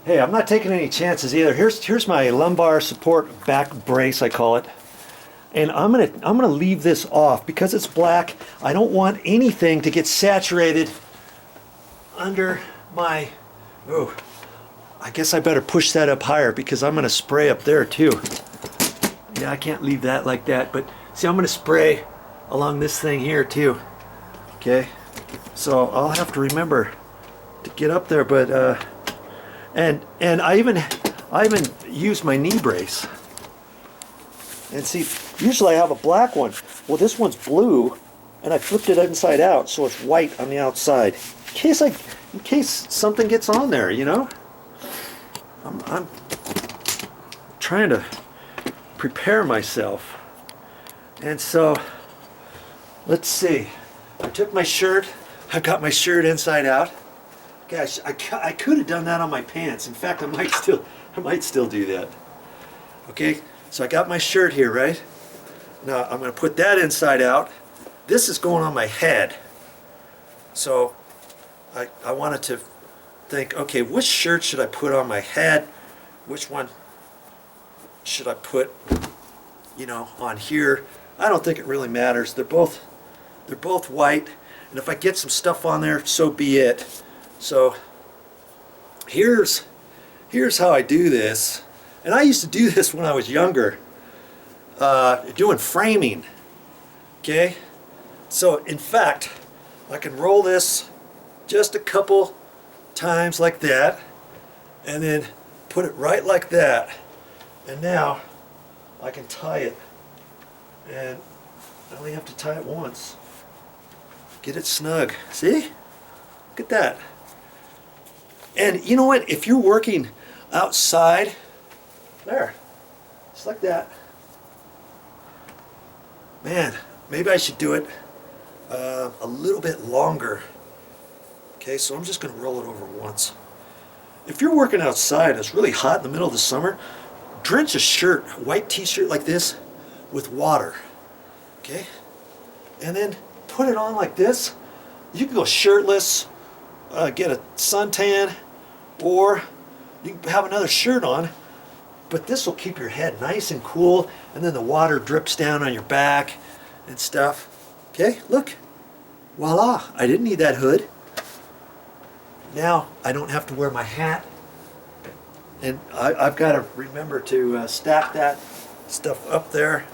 Hey, I'm not taking any chances either. Here's my lumbar support back brace, I call it. And I'm gonna leave this off because it's black. I don't want anything to get saturated under my, oh, I guess I better push that up higher because I'm gonna spray up there too. Yeah, I can't leave that like that, but see, I'm gonna spray along this thing here too. Okay, so I'll have to remember to get up there, but and I even use my knee brace. And see, usually I have a black one. Well, this one's blue, and I flipped it inside out, so it's white on the outside. In case something gets on there, you know. I'm trying to prepare myself. And so, let's see. I took my shirt. I've got my shirt inside out. Gosh, I could have done that on my pants. In fact, I might still do that. Okay, so I got my shirt here, right? Now I'm going to put that inside out. This is going on my head. So I wanted to think, okay, which shirt should I put on my head? Which one should I put, you know, on here? I don't think it really matters. They're both white, and if I get some stuff on there, so be it. So here's how I do this. And I used to do this when I was younger, doing framing. Okay? So in fact, I can roll this just a couple times like that, and then put it right like that. And now I can tie it. And I only have to tie it once. Get it snug. See? Look at that. And you know what? If you're working outside, there, just like that. Man, maybe I should do it a little bit longer. Okay, so I'm just going to roll it over once. If you're working outside and it's really hot in the middle of the summer, drench a shirt, a white t-shirt like this, with water. Okay? And then put it on like this. You can go shirtless, get a suntan, or you can have another shirt on, but this will keep your head nice and cool, and then the water drips down on your back and stuff. Okay, look, voila, I didn't need that hood. Now I don't have to wear my hat, and I've got to remember to stack that stuff up there,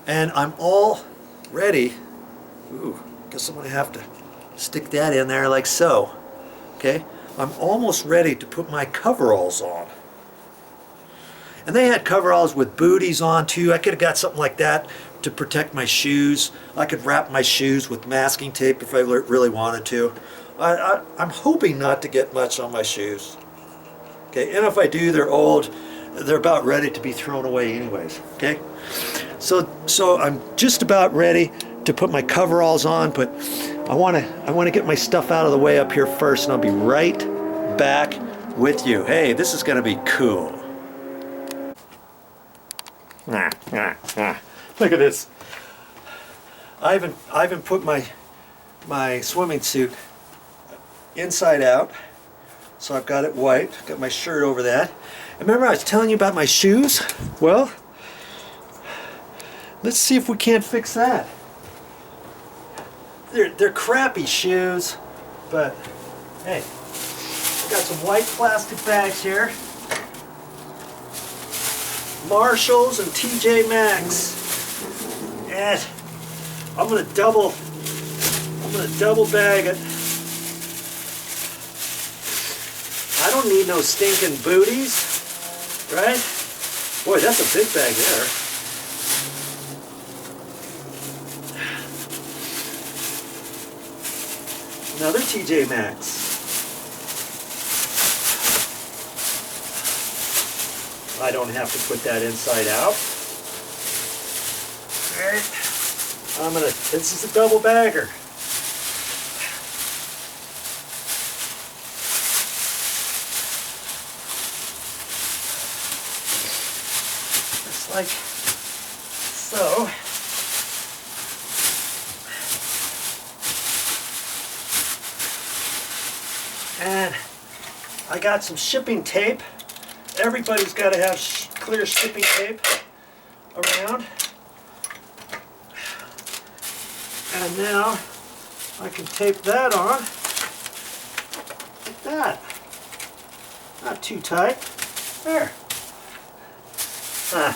and I'm all ready. Ooh, guess I'm going to have to stick that in there like so. Okay, I'm almost ready to put my coveralls on. And they had coveralls with booties on too. I could have got something like that to protect my shoes. I could wrap my shoes with masking tape if I really wanted to. I'm hoping not to get much on my shoes. Okay, and if I do, they're old. They're about ready to be thrown away anyways. Okay, so I'm just about ready to put my coveralls on, but I want to get my stuff out of the way up here first, and I'll be right back with you. Hey, this is going to be cool. Look at this. I even put my swimming suit inside out, so I've got it white. Got my shirt over that. And remember I was telling you about my shoes? Well, let's see if we can't fix that. They're crappy shoes, but hey, I got some white plastic bags here. Marshalls and TJ Maxx. And I'm gonna double bag it. I don't need no stinking booties, right? Boy, that's a big bag there. Another TJ Maxx. I don't have to put that inside out. Alright. This is a double bagger. Just like so. And I got some shipping tape. Everybody's got to have clear shipping tape around. And now I can tape that on. Like that. Not too tight. There. I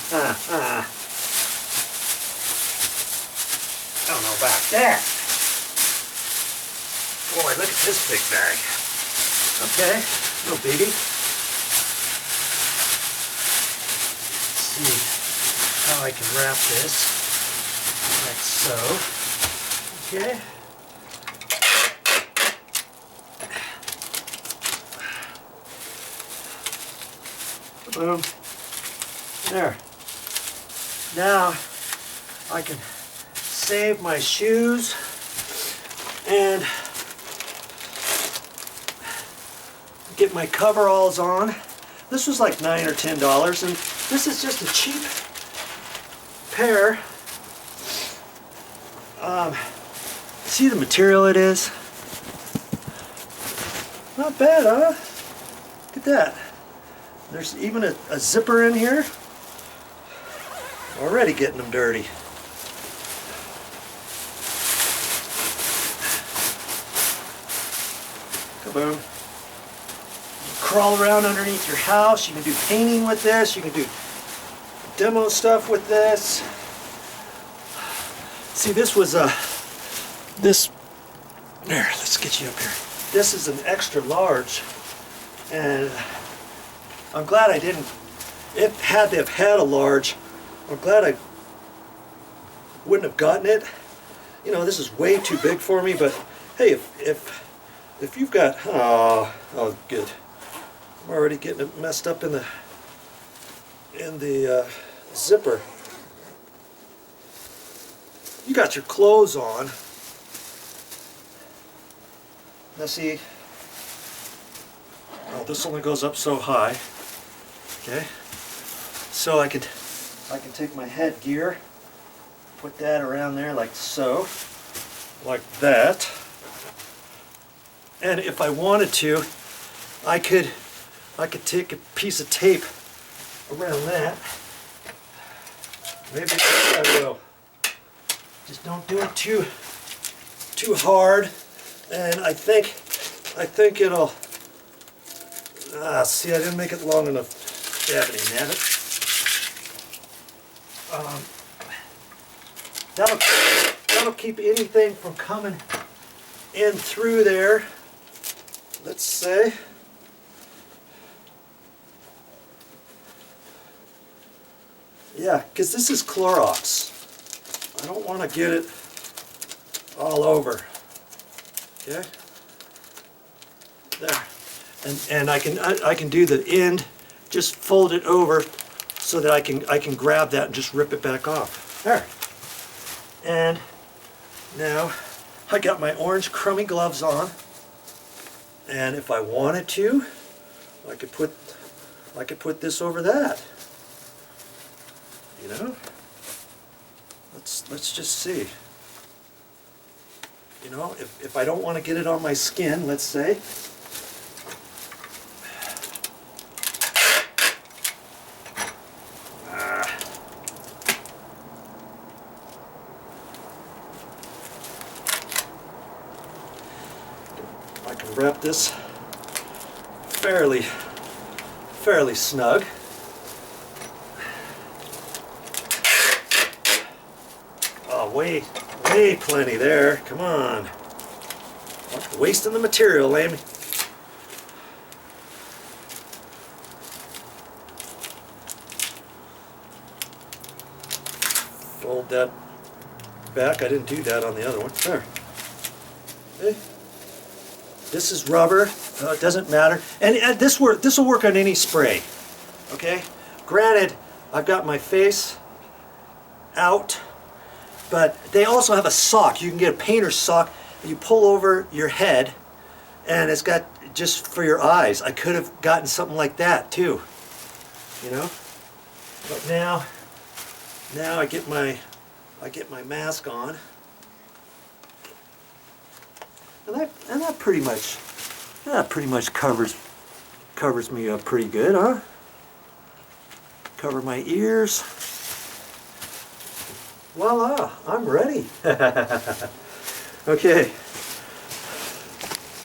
don't know about that. Boy, look at this big bag. Okay, no biggie. Let's see how I can wrap this. Like so. Okay. Boom. There. Now I can save my shoes and get my coveralls on. This was like $9 or $10, and this is just a cheap pair. See the material it is? Not bad, huh? Look at that. There's even a zipper in here. Already getting them dirty. Kaboom. Crawl around underneath your house. You can do painting with this. You can do demo stuff with this. See, this was this. There, let's get you up here. This is an extra large, and I'm glad I didn't. It had to have had a large. I'm glad I wouldn't have gotten it. You know, this is way too big for me. But hey, if you've got oh good. I'm already getting it messed up in the zipper. You got your clothes on. Now see, oh, this only goes up so high. Okay, so I can take my headgear, put that around there like so, like that. And if I wanted to, I could take a piece of tape around that. Maybe I will. Just don't do it too hard. And I think it'll. See, I didn't make it long enough. Dabbity nabbit. That'll keep anything from coming in through there. Let's say. Yeah, because this is Clorox. I don't want to get it all over. Okay. There. And I can do the end, just fold it over so that I can grab that and just rip it back off. There. And now I got my orange crummy gloves on. And if I wanted to, I could put this over that. You know? Let's just see. You know, if I don't want to get it on my skin, let's say. I can wrap this fairly snug. Oh, way plenty there. Come on. Wasting the material, Amy. Fold that back. I didn't do that on the other one. There. Okay. This is rubber. It doesn't matter. And this will work on any spray. Okay. Granted, I've got my face out, but they also have a sock. You can get a painter's sock that you pull over your head, and it's got just for your eyes. I could have gotten something like that too. You know. But now I get my mask on. And that pretty much covers Covers me up pretty good, huh? Cover my ears. Voila, I'm ready. Okay,